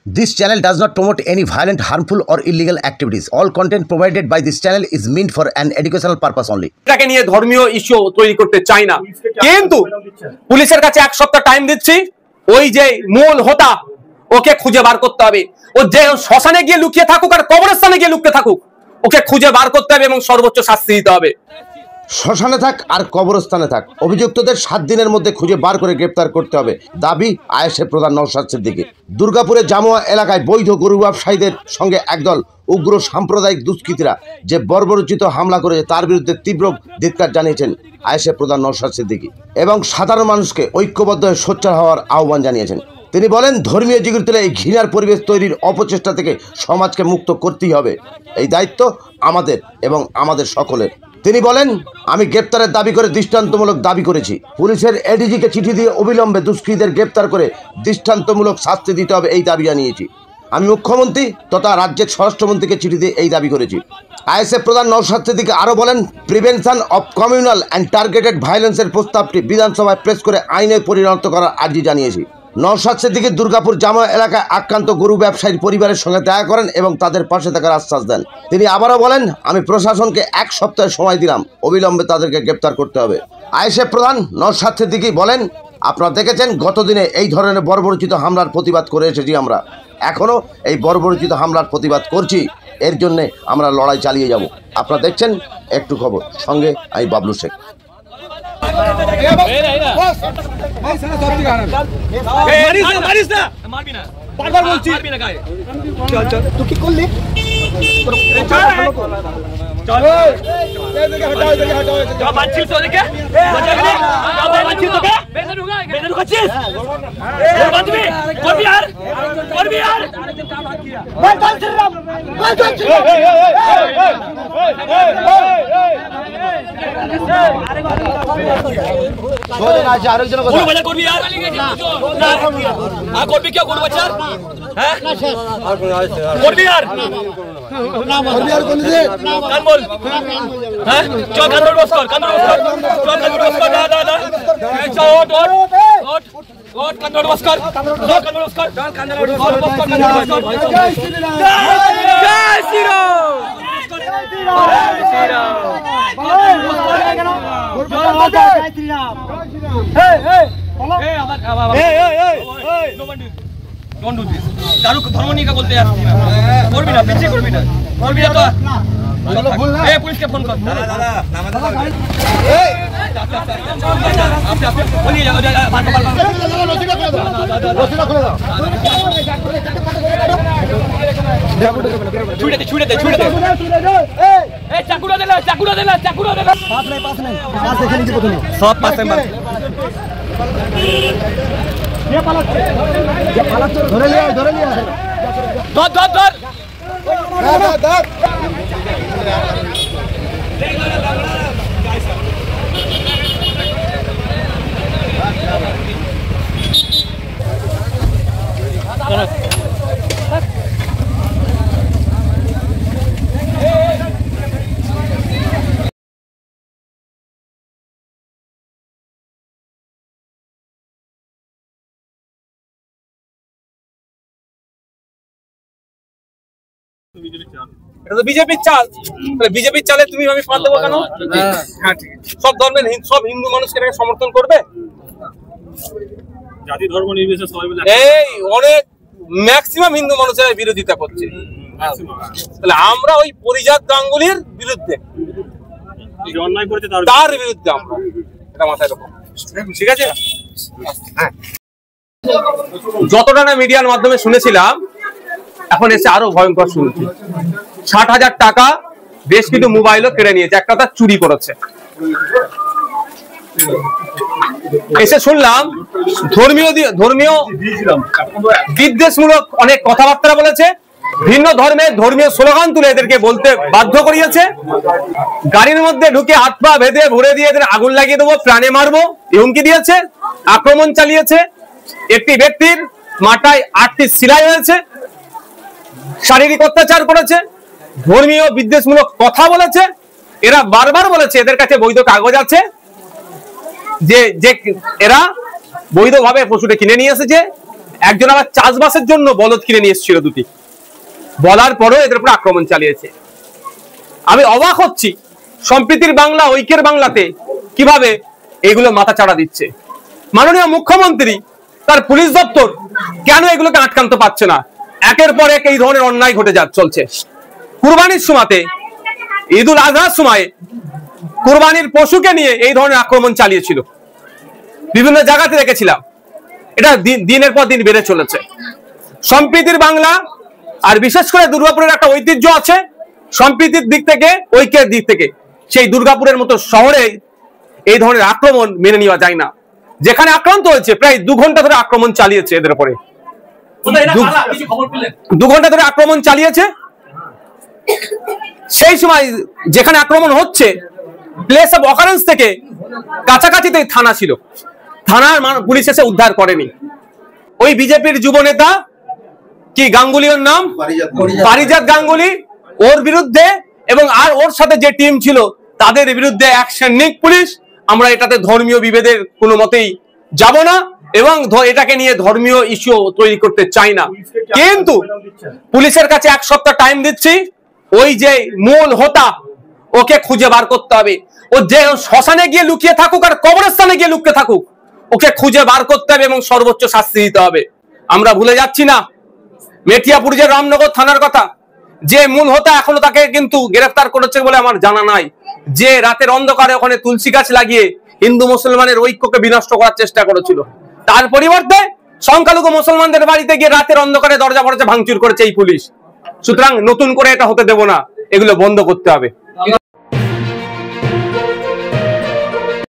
This channel does not promote any violent, harmful or illegal activities. All content provided by this channel is meant for an educational purpose only. এটাকে নিয়ে ধর্মীয় issue তৈরি করতে চাই না, কিন্তু পুলিশের কাছে এক সপ্তাহ টাইম দিচ্ছি। ওই যে মূল হোতা ওকে খুঁজে বার করতে হবে। ও যে শ্মশানে গিয়ে লুকিয়ে থাকুক আর কবরস্থানে গিয়ে লুকিয়ে থাকুক, ওকে খুঁজে বার করতে হবে এবং সর্বোচ্চ শাস্তি দিতে হবে। শ্মশানে থাক আর কবরস্থানে থাক, অভিযুক্তদের 7 দিনের মধ্যে খুঁজে বার করে গ্রেপ্তার করতে হবে, দাবি আয়েশের প্রধান নওশাদ সিদ্দিকী। দুর্গাপুরের জামুয়া এলাকায় বৈধ গরু ব্যবসায়ীদের সঙ্গে একদল উগ্র সাম্প্রদায়িক দুষ্কৃতীরা যে বর্বরোচিত হামলা করেছে তার বিরুদ্ধে তীব্র ধিক্কার জানিয়েছেন আয়েশের প্রধান নওশাদ সিদ্দিকী এবং সাধারণ মানুষকে ঐক্যবদ্ধ হয়ে সোচ্চার হওয়ার আহ্বান জানিয়েছেন। তিনি বলেন, ধর্মীয় জিগির তুলে এই ঘৃণার পরিবেশ তৈরির অপচেষ্টা থেকে সমাজকে মুক্ত করতেই হবে। এই দায়িত্ব আমাদের এবং আমাদের সকলের। তিনি বলেন, আমি গ্রেপ্তারের দাবি করে দৃষ্টান্তমূলক দাবি করেছি। পুলিশের এডিজিকে চিঠি দিয়ে অবিলম্বে দুষ্কৃতীদের গ্রেপ্তার করে দৃষ্টান্তমূলক শাস্তি দিতে হবে, এই দাবি জানিয়েছি। আমি মুখ্যমন্ত্রী তথা রাজ্যের স্বরাষ্ট্রমন্ত্রীকে চিঠি দিয়ে এই দাবি করেছি। আইএসএফ প্রধান নওশাদ সিদ্দিকী আরও বলেন, prevention of communal and targeted ভায়োলেন্সের প্রস্তাবটি বিধানসভায় পেশ করে আইনে পরিণত করার আর্জি জানিয়েছি। নওশাদ সিদ্দিকী দুর্গাপুর জামা এলাকায় আক্রান্ত গরু ব্যবসায়ীর পরিবারের সঙ্গে দেখা করেন এবং তাদের পাশে থাকার আশ্বাস দেন। তিনি আবারও বলেন, আমি প্রশাসনকে 1 সপ্তাহ সময় দিলাম, অবিলম্বে তাদেরকে গ্রেপ্তার করতে হবে। আইএসএফ প্রধান নওশাদ সিদ্দিকী বলেন, আপনারা দেখেছেন গতদিনে এই ধরনের বর্বরোচিত হামলার প্রতিবাদ করে এসেছি। আমরা এখনও এই বর্বরোচিত হামলার প্রতিবাদ করছি, এর জন্যে আমরা লড়াই চালিয়ে যাব। আপনারা দেখছেন একটু খবর, সঙ্গে আমি বাবলু শেখ। বারবার বলছি তুই কি করলি? ধর্ম নিয়ে বলতে করবি না, পিছিয়ে করবি না, করবি না তো পুলিশকে ফোন কর। ছুড়ে দে চাকুরা দিলা সব পাশে ধরে লিয়া ধর এটা তো বিজেপির চাল। বিজেপির চালে তুমি আমি পাল্টে দেবো কেন? হ্যাঁ, ঠিক আছে। সব ধর্মের সব হিন্দু মানুষকে সমর্থন করবে, জাতি ধর্ম নির্বিশেষে সবাই মিলে। এই অনেক ম্যাক্সিমাম হিন্দু মানুষের বিরোধিতা করছে। তাহলে আমরা ওই পরিজাত গাঙ্গুলির বিরুদ্ধে, অন্যায় করেছে তার বিরুদ্ধে আমরা, এটা মাথায় রাখো, ঠিক আছে? যতটা না মিডিয়ার মাধ্যমে শুনেছিলাম, এখন এসে আরো ভয়ঙ্কর শুনছি। 60,000 টাকা, বেশ কিছু মোবাইলও কেড়ে নিয়েছে, একটা তার চুরি করেছে। এসে শুনলাম ধর্মীয় বিদ্বেষমূলক অনেক কথাবার্তা বলেছে, ভিন্ন ধর্মীয় স্লোগান তুলে এদেরকে বলতে বাধ্য করিয়েছে। গাড়ির মধ্যে ঢুকে হাত পা বেঁধে ভরে দিয়ে এদের আগুন লাগিয়ে দেবো, প্রাণে মারবো হুমকি দিয়েছে, আক্রমণ চালিয়েছে। একটি ব্যক্তির মাথায় 8টি সেলাই হয়েছে, শারীরিক অত্যাচার করেছে, ধর্মীয় বিদ্বেষমূলক কথা বলেছে। এরা বারবার বলেছে এদের কাছে বৈধ কাগজ আছে, যে এরা বৈধভাবে পশুটা কিনে নিয়ে এসেছে একজন আবার চাষবাসের জন্য বলদ কিনে নিয়ে এসেছিল দুটি, বলার পরও এদের উপর আক্রমণ চালিয়েছে। আমি অবাক হচ্ছি সম্প্রীতির বাংলা, ঐক্যের বাংলাতে কিভাবে এগুলো মাথা চাড়া দিচ্ছে। মাননীয় মুখ্যমন্ত্রী, তার পুলিশ দপ্তর কেন এগুলোকে আটকাতে পারছে না? একের পর এক এই ধরনের অন্যায় ঘটে চলছে। কুরবানির সময়তে, ঈদ উল আজহার সময় কুরবানির পশুকে নিয়ে এই ধরনের আক্রমণ চালিয়েছিল, বিভিন্ন জায়গাতে দেখেছিলাম। এটা দিনের পর দিন বেড়ে চলেছে। সম্প্রীতির বাংলা, আর বিশেষ করে দুর্গাপুরের একটা ঐতিহ্য আছে সম্প্রীতির দিক থেকে, ঐক্যের দিক থেকে। সেই দুর্গাপুরের মতো শহরে এই ধরনের আক্রমণ মেনে নেওয়া যায় না। যেখানে আক্রান্ত হয়েছে, প্রায় 2 ঘন্টা ধরে আক্রমণ চালিয়েছে এদের উপরে, 2 ঘন্টা ধরে আক্রমণ চালিয়েছে। সেই সময় যেখানে আক্রমণ হচ্ছে, প্লেস অফ অকারেন্স থেকে কাছাকাছিতে থানা ছিল, থানার পুলিশ এসে উদ্ধার করেনি। ওই বিজেপির যুব নেতা কি গাঙ্গুলি, ওর নাম পারিজাত গাঙ্গুলি, ওর বিরুদ্ধে এবং আর ওর সাথে যে টিম ছিল তাদের বিরুদ্ধে অ্যাকশন নিক পুলিশ। আমরা এটাতে ধর্মীয় বিভেদের কোনো মতেই যাব না এবং এটাকে নিয়ে ধর্মীয় ইস্যু তৈরি করতে চাই না। কিন্তু পুলিশের কাছে 1 সপ্তাহ টাইম দিচ্ছি। ওই যে মূল হোতা, ওকে খুঁজে বার করতে হবে। ও যে শ্মশানে গিয়ে লুকিয়ে থাকুক আর কবরস্থানে গিয়ে লুকিয়ে থাকুক, ওকে খুঁজে বার করতে হবে এবং সর্বোচ্চ শাস্তি দিতে হবে। আমরা ভুলে যাচ্ছি না মেটিয়াপুর যে রামনগর থানার কথা, যে মূল হোতা এখনো তাকে কিন্তু গ্রেফতার করেছে বলে আমার জানা নাই। যে রাতের অন্ধকারে ওখানে তুলসী গাছ লাগিয়ে হিন্দু মুসলমানের ঐক্যকে বিনষ্ট করার চেষ্টা করেছিল, তার পরিবর্তে সংখ্যালঘু মুসলমানদের বাড়িতে গিয়ে রাতের অন্ধকারে দরজা ফরজা ভাঙচুর করেছে এই পুলিশ। সুতরাং নতুন করে এটা হতে দেব না, এগুলো বন্ধ করতে হবে।